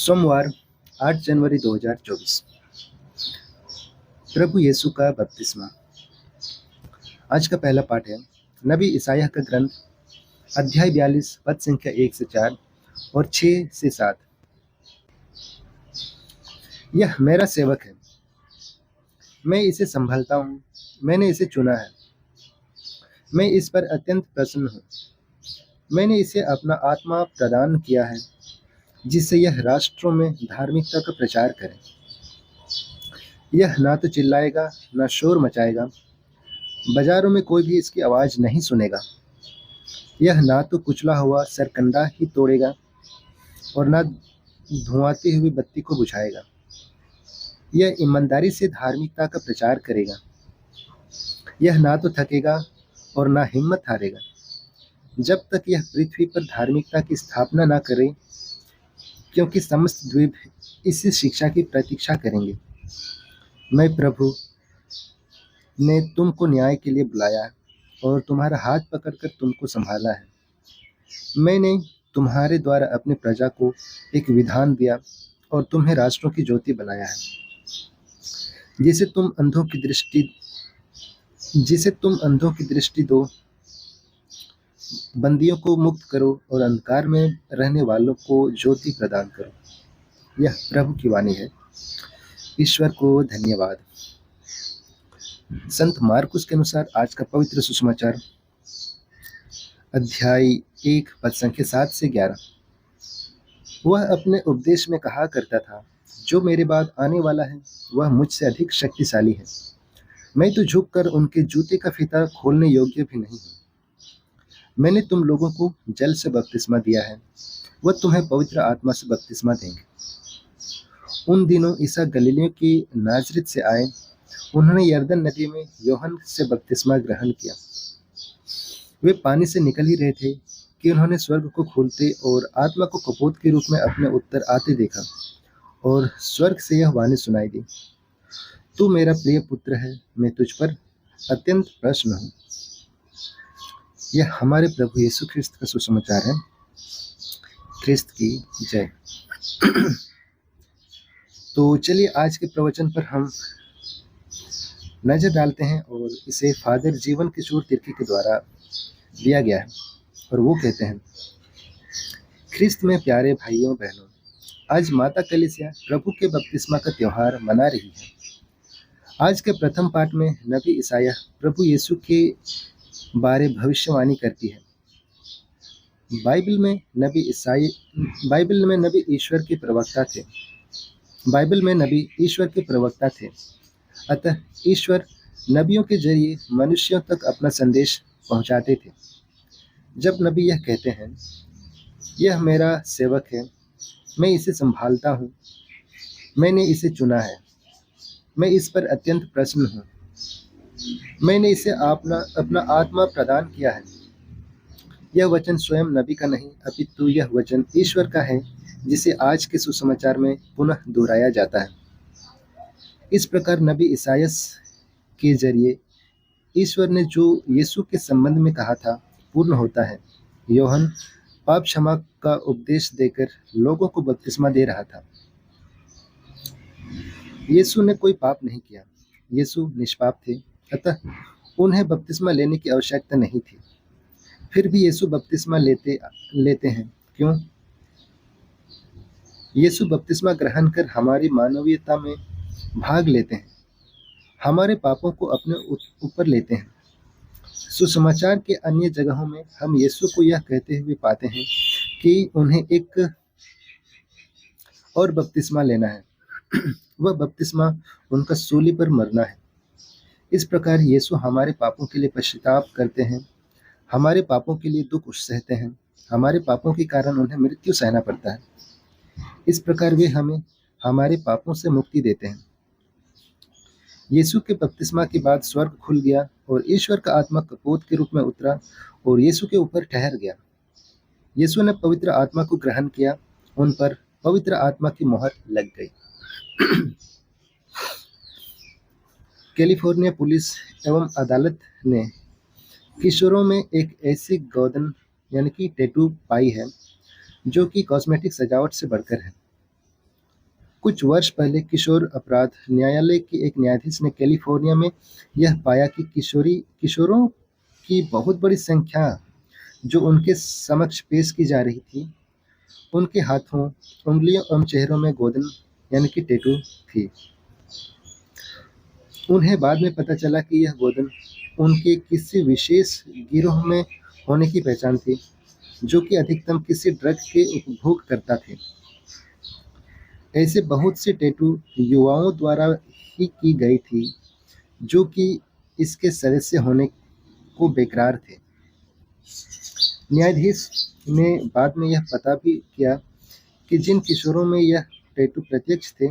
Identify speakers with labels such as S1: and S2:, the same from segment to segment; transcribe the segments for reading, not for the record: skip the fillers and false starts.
S1: सोमवार 8 जनवरी 2024। प्रभु यीशु का बपतिस्मा। आज का पहला पाठ है नबी ईसायाह का ग्रंथ अध्याय 42 पद संख्या 1 से 4 और 6 से 7। यह मेरा सेवक है, मैं इसे संभालता हूँ, मैंने इसे चुना है, मैं इस पर अत्यंत प्रसन्न हूँ। मैंने इसे अपना आत्मा प्रदान किया है, जिससे यह राष्ट्रों में धार्मिकता का प्रचार करे। यह ना तो चिल्लाएगा, ना शोर मचाएगा, बाजारों में कोई भी इसकी आवाज़ नहीं सुनेगा। यह ना तो कुचला हुआ सरकंडा ही तोड़ेगा और ना धुआती हुई बत्ती को बुझाएगा। यह ईमानदारी से धार्मिकता का प्रचार करेगा। यह ना तो थकेगा और ना हिम्मत हारेगा, जब तक यह पृथ्वी पर धार्मिकता की स्थापना ना करे, क्योंकि समस्त द्वीप इसी शिक्षा की प्रतीक्षा करेंगे। मैं प्रभु ने तुमको न्याय के लिए बुलाया और तुम्हारा हाथ पकड़कर तुमको संभाला है। मैंने तुम्हारे द्वारा अपने प्रजा को एक विधान दिया और तुम्हें राष्ट्रों की ज्योति बनाया है, जिसे तुम अंधों की दृष्टि दो, बंदियों को मुक्त करो और अंधकार में रहने वालों को ज्योति प्रदान करो। यह प्रभु की वाणी है। ईश्वर को धन्यवाद। संत मार्कुस के अनुसार आज का पवित्र सुसमाचार अध्याय 1 पद संख्या 7 से 11। वह अपने उपदेश में कहा करता था, जो मेरे बाद आने वाला है वह मुझसे अधिक शक्तिशाली है। मैं तो झुककर उनके जूते का फीता खोलने योग्य भी नहीं हूँ। मैंने तुम लोगों को जल से बपतिस्मा दिया है, वह तुम्हें पवित्र आत्मा से बपतिस्मा देंगे। उन दिनों ईसा गलीलियों की नाजरत से आए। उन्होंने यरदन नदी में यूहन्ना से बपतिस्मा ग्रहण किया। वे पानी से निकल ही रहे थे कि उन्होंने स्वर्ग को खोलते और आत्मा को कपोत के रूप में अपने उत्तर आते देखा, और स्वर्ग से यह वाणी सुनाई दी, तू मेरा प्रिय पुत्र है, मैं तुझ पर अत्यंत प्रसन्न हूँ। यह हमारे प्रभु यीशु ख्रिस्त का सुसमाचार है। ख्रिस्त की जय। तो चलिए आज के प्रवचन पर हम नजर डालते हैं, और इसे फादर जीवन किशोर तिर्की के द्वारा दिया गया है। और वो कहते हैं, ख्रिस्त में प्यारे भाइयों बहनों, आज माता कलीसिया प्रभु के बपतिस्मा का त्यौहार मना रही है। आज के प्रथम पाठ में नबी ईसायाह प्रभु यीशु के बारे भविष्यवाणी करती है। बाइबल में नबी ईश्वर के प्रवक्ता थे। अतः ईश्वर नबियों के जरिए मनुष्यों तक अपना संदेश पहुंचाते थे। जब नबी यह कहते हैं, यह मेरा सेवक है, मैं इसे संभालता हूँ, मैंने इसे चुना है, मैं इस पर अत्यंत प्रसन्न हूँ, मैंने इसे अपना आत्मा प्रदान किया है, यह वचन स्वयं नबी का नहीं, अपितु यह वचन ईश्वर का है, जिसे आज के सुसमाचार में पुनः दोहराया जाता है। इस प्रकार नबी ईसायाह के जरिए ईश्वर ने जो यीशु के संबंध में कहा था पूर्ण होता है। यूहन्ना पाप क्षमा का उपदेश देकर लोगों को बपतिस्मा दे रहा था। यीशु ने कोई पाप नहीं किया, यीशु निष्पाप थे, अतः उन्हें बपतिस्मा लेने की आवश्यकता नहीं थी। फिर भी यीशु बपतिस्मा लेते हैं। क्यों? यीशु बपतिस्मा ग्रहण कर हमारी मानवीयता में भाग लेते हैं, हमारे पापों को अपने ऊपर लेते हैं। सुसमाचार के अन्य जगहों में हम यीशु को यह कहते हुए पाते हैं कि उन्हें एक और बपतिस्मा लेना है। वह बपतिस्मा उनका सूली पर मरना है। इस प्रकार यीशु हमारे पापों के लिए पश्चाताप करते हैं, हमारे पापों के लिए दुख सहते हैं, हमारे पापों के कारण उन्हें मृत्यु सहना पड़ता है। इस प्रकार वे हमें हमारे पापों से मुक्ति देते हैं। यीशु के बपतिस्मा के बाद स्वर्ग खुल गया और ईश्वर का आत्मा कपोत के रूप में उतरा और यीशु के ऊपर ठहर गया। यीशु ने पवित्र आत्मा को ग्रहण किया, उन पर पवित्र आत्मा की मोहर लग गई। कैलिफोर्निया पुलिस एवं अदालत ने किशोरों में एक ऐसी गोदन यानी कि टैटू पाई है, जो कि कॉस्मेटिक सजावट से बढ़कर है। कुछ वर्ष पहले किशोर अपराध न्यायालय के एक न्यायाधीश ने कैलिफोर्निया में यह पाया कि किशोरों की बहुत बड़ी संख्या जो उनके समक्ष पेश की जा रही थी, उनके हाथों, उंगलियों एवं चेहरों में गोदन यानी कि टैटू थी। उन्हें बाद में पता चला कि यह गोदन उनके किसी विशेष गिरोह में होने की पहचान थी, जो कि अधिकतम किसी ड्रग के उपभोग करता थे। ऐसे बहुत से टैटू युवाओं द्वारा ही की गई थी, जो कि इसके सदस्य होने को बेकरार थे। न्यायाधीश ने बाद में यह पता भी किया कि जिन किशोरों में यह टैटू प्रत्यक्ष थे,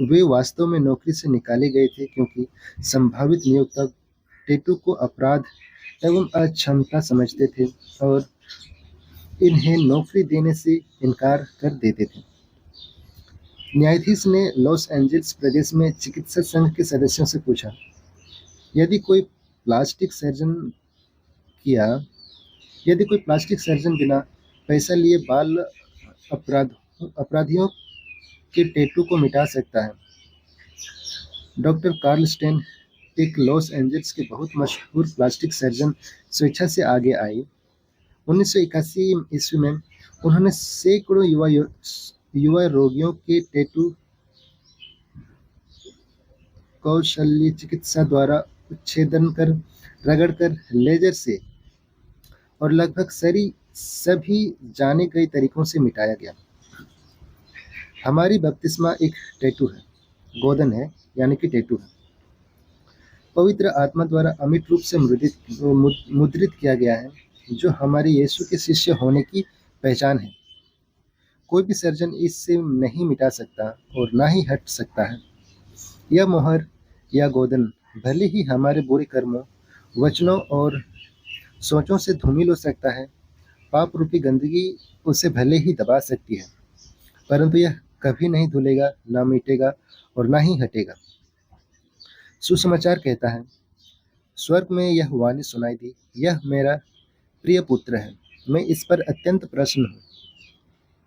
S1: वे वास्तव में नौकरी से निकाले गए थे, क्योंकि संभावित नियोक्ता टैटू को अपराध एवं अक्षमता समझते थे और इन्हें नौकरी देने से इनकार कर देते थे। न्यायाधीश ने लॉस एंजल्स प्रदेश में चिकित्सा संघ के सदस्यों से पूछा, यदि कोई प्लास्टिक सर्जन बिना पैसा लिए बाल अपराधियों के टैटू को मिटा सकता है। डॉक्टर कार्ल स्टेन, एक लॉस एंजल्स के बहुत मशहूर प्लास्टिक सर्जन, स्वेच्छा से आगे आए। 1981 ईस्वी में उन्होंने सैकड़ों युवा रोगियों के टैटू कौशल्य चिकित्सा द्वारा उच्छेदन कर, रगड़कर, लेजर से और लगभग सभी जाने गए तरीकों से मिटाया गया। हमारी बपतिस्मा एक टैटू है, गोदन है, यानी कि टैटू है। पवित्र आत्मा द्वारा अमिट रूप से मुद्रित किया गया है, जो हमारे यीशु के शिष्य होने की पहचान है। कोई भी सर्जन इससे नहीं मिटा सकता और ना ही हट सकता है। यह मोहर या गोदन भले ही हमारे बुरे कर्मों, वचनों और सोचों से धूमिल हो सकता है, पाप रूपी गंदगी उसे भले ही दबा सकती है, परंतु यह कभी नहीं धुलेगा, ना मिटेगा और ना ही हटेगा। सुसमाचार कहता है, स्वर्ग में यह वाणी सुनाई दी, यह मेरा प्रिय पुत्र है, मैं इस पर अत्यंत प्रसन्न हूँ।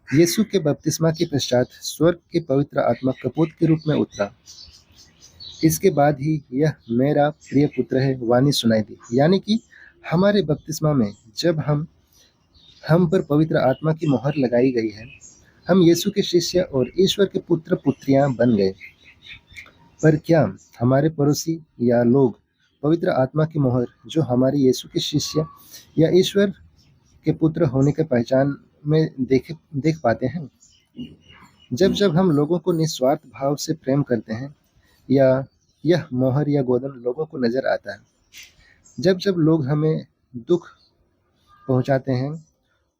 S1: यीशु के बपतिस्मा के पश्चात स्वर्ग के पवित्र आत्मा कपूत के रूप में उतरा। इसके बाद ही यह मेरा प्रिय पुत्र है वाणी सुनाई दी, यानी कि हमारे बपतिस्मा में जब हम पर पवित्र आत्मा की मोहर लगाई गई है, हम यीशु के शिष्य और ईश्वर के पुत्र पुत्रियां बन गए। पर क्या हमारे पड़ोसी या लोग पवित्र आत्मा की मोहर, जो हमारे यीशु के शिष्य या ईश्वर के पुत्र होने के पहचान में देख पाते हैं? जब हम लोगों को निस्वार्थ भाव से प्रेम करते हैं, या यह मोहर या गोदन लोगों को नजर आता है? जब लोग हमें दुख पहुंचाते हैं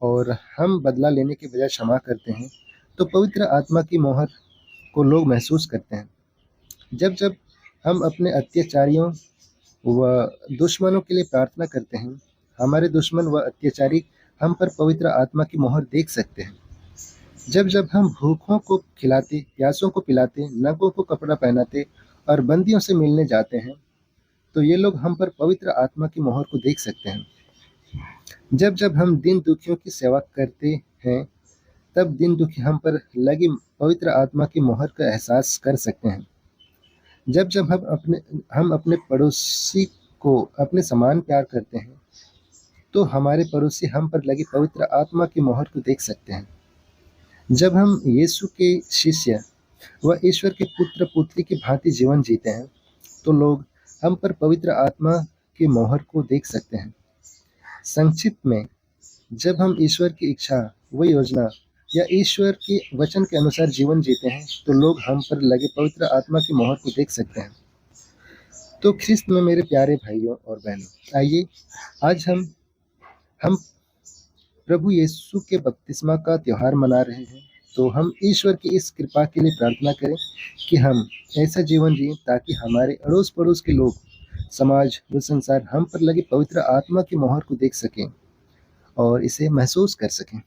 S1: और हम बदला लेने के बजाय क्षमा करते हैं, तो पवित्र आत्मा की मोहर को लोग महसूस करते हैं। जब हम अपने अत्याचारियों व दुश्मनों के लिए प्रार्थना करते हैं, हमारे दुश्मन व अत्याचारी हम पर पवित्र आत्मा की मोहर देख सकते हैं। जब हम भूखों को खिलाते, प्यासों को पिलाते, नंगों को कपड़ा पहनाते और बंदियों से मिलने जाते हैं, तो ये लोग हम पर पवित्र आत्मा की मोहर को देख सकते हैं। जब हम दीन दुखियों की सेवा करते हैं, तब दीन दुखी हम पर लगी पवित्र आत्मा की मोहर का एहसास कर सकते हैं। जब हम अपने पड़ोसी को अपने समान प्यार करते हैं, तो हमारे पड़ोसी हम पर लगी पवित्र आत्मा की मोहर को देख सकते हैं। जब हम यीशु के शिष्य व ईश्वर के पुत्र पुत्री की भांति जीवन जीते हैं, तो लोग हम पर पवित्र आत्मा की मोहर को देख सकते हैं। संक्षिप्त में, जब हम ईश्वर की इच्छा व योजना या ईश्वर के वचन के अनुसार जीवन जीते हैं, तो लोग हम पर लगे पवित्र आत्मा की मोहर को देख सकते हैं। तो ख्रिस्त में मेरे प्यारे भाइयों और बहनों, आइए आज हम प्रभु यीशु के बपतिस्मा का त्योहार मना रहे हैं, तो हम ईश्वर की इस कृपा के लिए प्रार्थना करें कि हम ऐसा जीवन जिएं ताकि हमारे अड़ोस पड़ोस के लोग, समाज व संसार हम पर लगी पवित्र आत्मा की मोहर को देख सकें और इसे महसूस कर सकें।